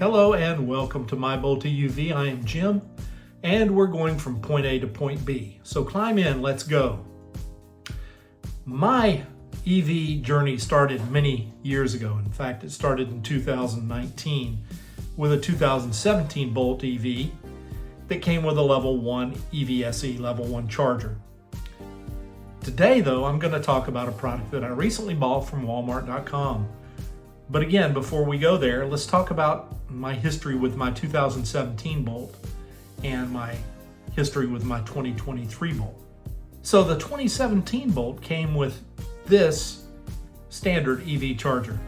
Hello and welcome to My Bolt EUV. I am Jim and we're going from point A to point B. So climb in, let's go. My EV journey started many years ago. In fact, it started in 2019 with a 2017 Bolt EV that came with a level 1 EVSE level 1 charger. Today though, I'm going to talk about a product that I recently bought from Walmart.com. But again, before we go there, let's talk about my history with my 2017 Bolt and my history with my 2023 Bolt. So the 2017 Bolt came with this standard EV charger.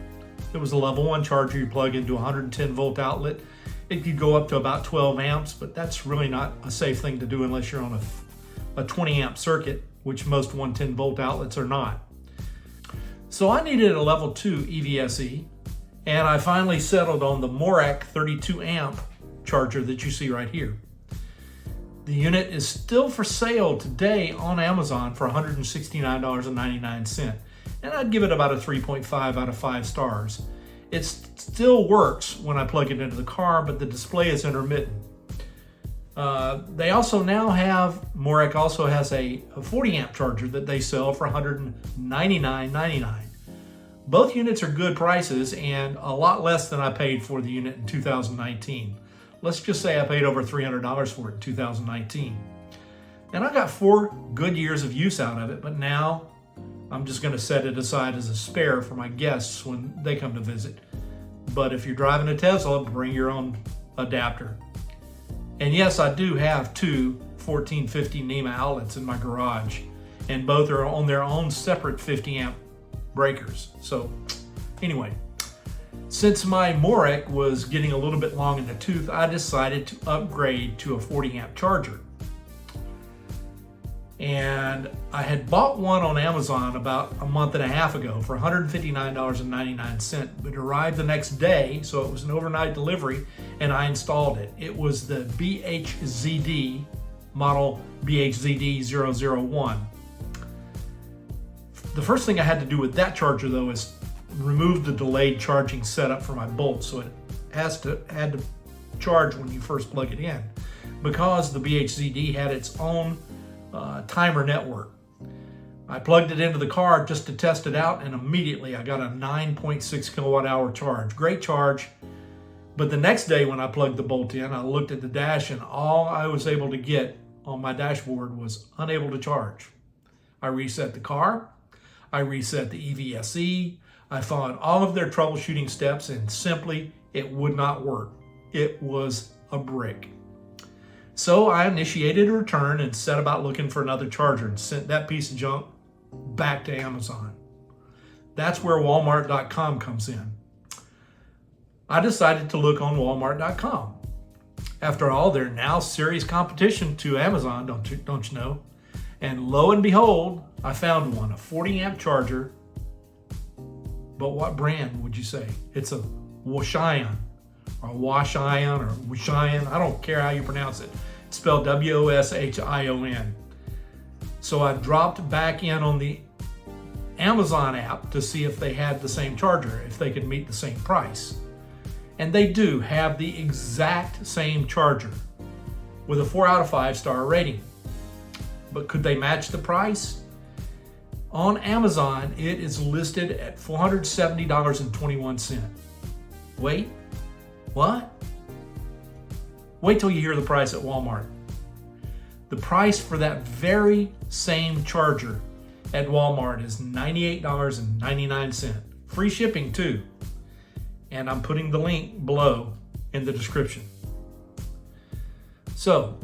It was a level 1 charger you plug into a 110 volt outlet. It could go up to about 12 amps, but that's really not a safe thing to do unless you're on a 20 amp circuit, which most 110 volt outlets are not. So I needed a level 2 EVSE, and I finally settled on the Morak 32 amp charger that you see right here. The unit is still for sale today on Amazon for $169.99, and I'd give it about a 3.5 out of 5 stars. It still works when I plug it into the car, but the display is intermittent. They also now have, Morak also has a 40 amp charger that they sell for $199.99. Both units are good prices and a lot less than I paid for the unit in 2019. Let's just say I paid over $300 for it in 2019. And I got 4 good years of use out of it, but now I'm just going to set it aside as a spare for my guests when they come to visit. But if you're driving a Tesla, bring your own adapter. And yes, I do have 2 1450 NEMA outlets in my garage, and both are on their own separate 50 amp breakers. So anyway, since my Morak was getting a little bit long in the tooth, I decided to upgrade to a 40 amp charger. And I had bought one on Amazon about a month and a half ago for $159.99, but it arrived the next day, so it was an overnight delivery, and I installed it. It was the BHZD model BHZD001. The first thing I had to do with that charger though is remove the delayed charging setup for my Bolt, so it had to charge when you first plug it in, because the BHZD had its own timer network. I plugged it into the car just to test it out, and immediately I got a 9.6 kilowatt hour charge. Great charge. But the next day when I plugged the Bolt in, I looked at the dash and all I was able to get on my dashboard was unable to charge. I reset the car. I reset the EVSE. I followed all of their troubleshooting steps, and simply it would not work. It was a brick. So I initiated a return and set about looking for another charger and sent that piece of junk back to Amazon. That's where Walmart.com comes in. I decided to look on Walmart.com. After all, they're now serious competition to Amazon, don't you know? And lo and behold, I found one, a 40 amp charger. But what brand would you say? It's a Wasion, or Wasion, or Wasion. I don't care how you pronounce it. It's spelled W-O-S-H-I-O-N. So I dropped back in on the Amazon app to see if they had the same charger, if they could meet the same price. And they do have the exact same charger with a 4 out of 5 star rating. But could they match the price? On Amazon, it is listed at $470.21. Wait, what? Wait till you hear the price at Walmart. The price for that very same charger at Walmart is $98.99. Free shipping too. And I'm putting the link below in the description. So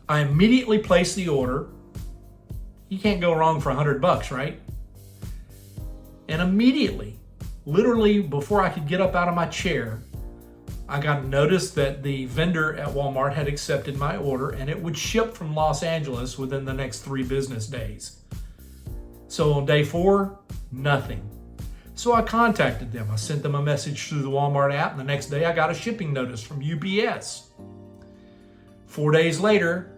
I immediately placed the order. You can't go wrong for $100, right? And immediately, literally before I could get up out of my chair, I got a notice that the vendor at Walmart had accepted my order and it would ship from Los Angeles within the next 3 business days. So on day 4, nothing. So I contacted them. I sent them a message through the Walmart app, and the next day I got a shipping notice from UPS. 4 days later,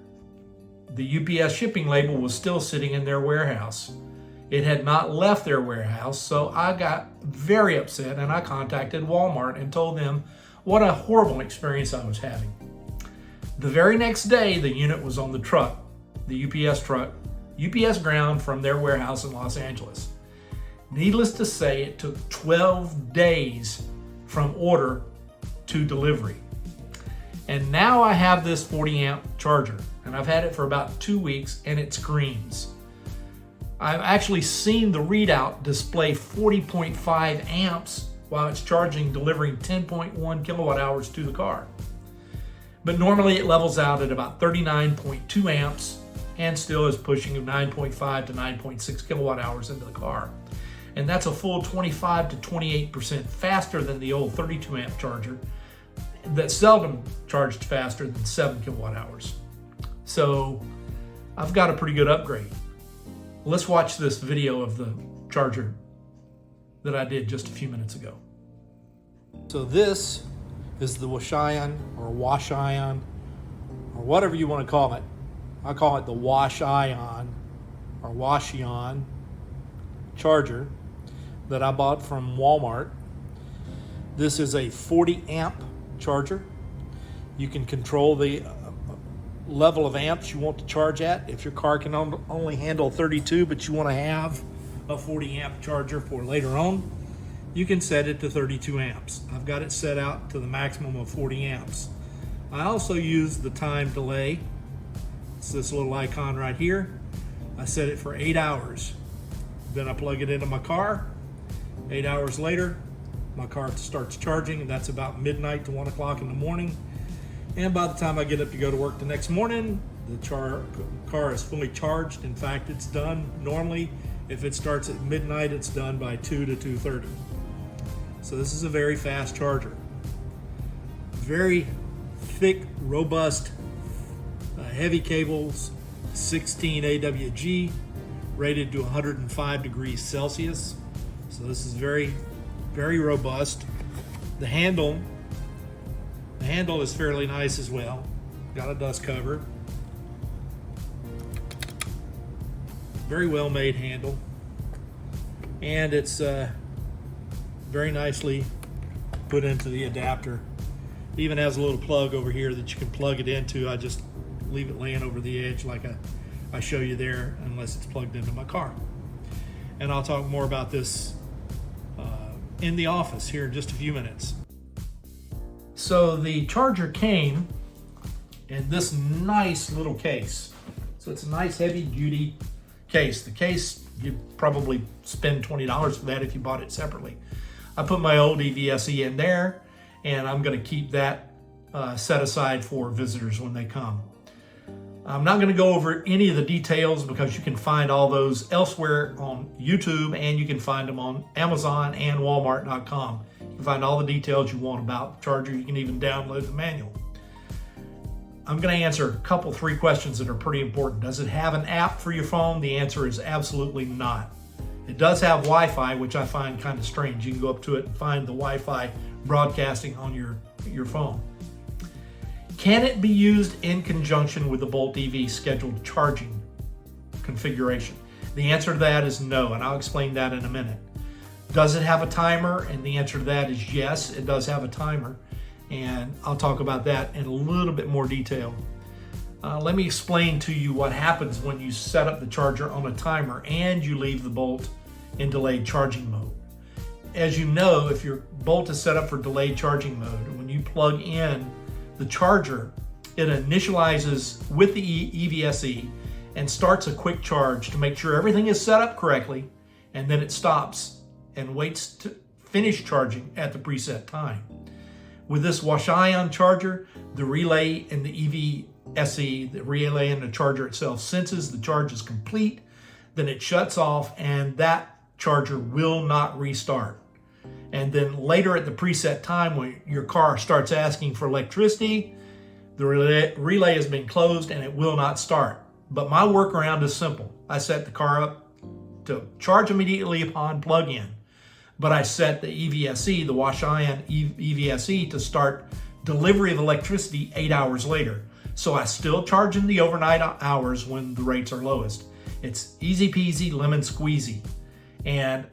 the UPS shipping label was still sitting in their warehouse. It had not left their warehouse, so I got very upset and I contacted Walmart and told them What a horrible experience I was having. The very next day, the unit was on the truck, the UPS truck, UPS ground from their warehouse in Los Angeles. Needless to say, it took 12 days from order to delivery. And now I have this 40 amp charger, and I've had it for about 2 weeks, and it screams. I've actually seen the readout display 40.5 amps while it's charging, delivering 10.1 kilowatt hours to the car. But normally it levels out at about 39.2 amps and still is pushing 9.5 to 9.6 kilowatt hours into the car. And that's a full 25 to 28% faster than the old 32 amp charger that seldom charged faster than 7 kilowatt hours. So I've got a pretty good upgrade. Let's watch this video of the charger that I did just a few minutes ago. So this is the Wasion or whatever you want to call it. I call it the Wasion or Wasion charger that I bought from Walmart. This is a 40 amp charger. You can control the level of amps you want to charge at. If your car can only handle 32, but you want to have a 40 amp charger for later on, you can set it to 32 amps. I've got it set out to the maximum of 40 amps. I also use the time delay. It's this little icon right here. I set it for 8 hours. Then I plug it into my car. 8 hours later, my car starts charging, and that's about midnight to 1 o'clock in the morning. And by the time I get up to go to work the next morning, the car is fully charged. In fact, it's done normally. If it starts at midnight, it's done by 2 to 2:30. So this is a very fast charger. Very thick, robust, heavy cables, 16 AWG, rated to 105 degrees Celsius. So this is very, very robust. The handle is fairly nice as well. Got a dust cover. Very well made handle. And it's very nicely put into the adapter. Even has a little plug over here that you can plug it into. I just leave it laying over the edge like I show you there, unless it's plugged into my car. And I'll talk more about this in the office here in just a few minutes. So the charger came in this nice little case. So it's a nice heavy duty case. The case, you'd probably spend $20 for that if you bought it separately. I put my old EVSE in there, and I'm going to keep that set aside for visitors when they come. I'm not going to go over any of the details because you can find all those elsewhere on YouTube, and you can find them on Amazon and Walmart.com. You can find all the details you want about the charger. You can even download the manual. I'm going to answer three questions that are pretty important. Does it have an app for your phone? The answer is absolutely not. It does have Wi-Fi, which I find kind of strange. You can go up to it and find the Wi-Fi broadcasting on your phone. Can it be used in conjunction with the Bolt EV scheduled charging configuration? The answer to that is no, and I'll explain that in a minute. Does it have a timer? And the answer to that is yes, it does have a timer. And I'll talk about that in a little bit more detail. Let me explain to you what happens when you set up the charger on a timer and you leave the Bolt in delayed charging mode. As you know, if your Bolt is set up for delayed charging mode, when you plug in the charger, it initializes with the EVSE and starts a quick charge to make sure everything is set up correctly, and then it stops and waits to finish charging at the preset time. With this Wasion charger, the relay in the EVSE, the relay in the charger itself, senses the charge is complete, then it shuts off, and that charger will not restart. And then later at the preset time, when your car starts asking for electricity, the relay has been closed and it will not start. But my workaround is simple. I set the car up to charge immediately upon plug-in, but I set the EVSE, the Wasion EVSE, to start delivery of electricity 8 hours later. So I still charge in the overnight hours when the rates are lowest. It's easy peasy, lemon squeezy. And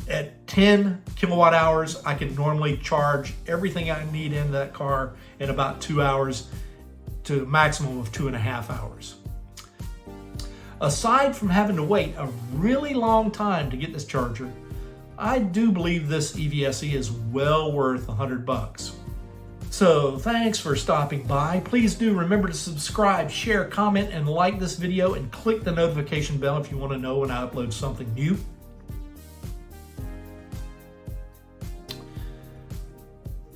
at 10 kilowatt hours, I can normally charge everything I need in that car in about 2 hours to a maximum of 2.5 hours. Aside from having to wait a really long time to get this charger, I do believe this EVSE is well worth $100. So thanks for stopping by. Please do remember to subscribe, share, comment, and like this video, and click the notification bell if you want to know when I upload something new.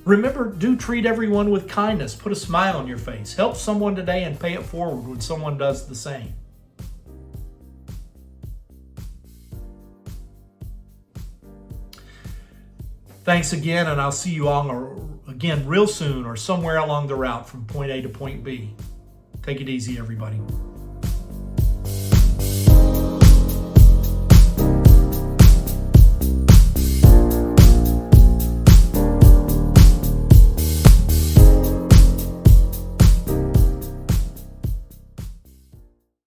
Remember, do treat everyone with kindness. Put a smile on your face. Help someone today and pay it forward when someone does the same. Thanks again, and I'll see you all again real soon or somewhere along the route from point A to point B. Take it easy, everybody.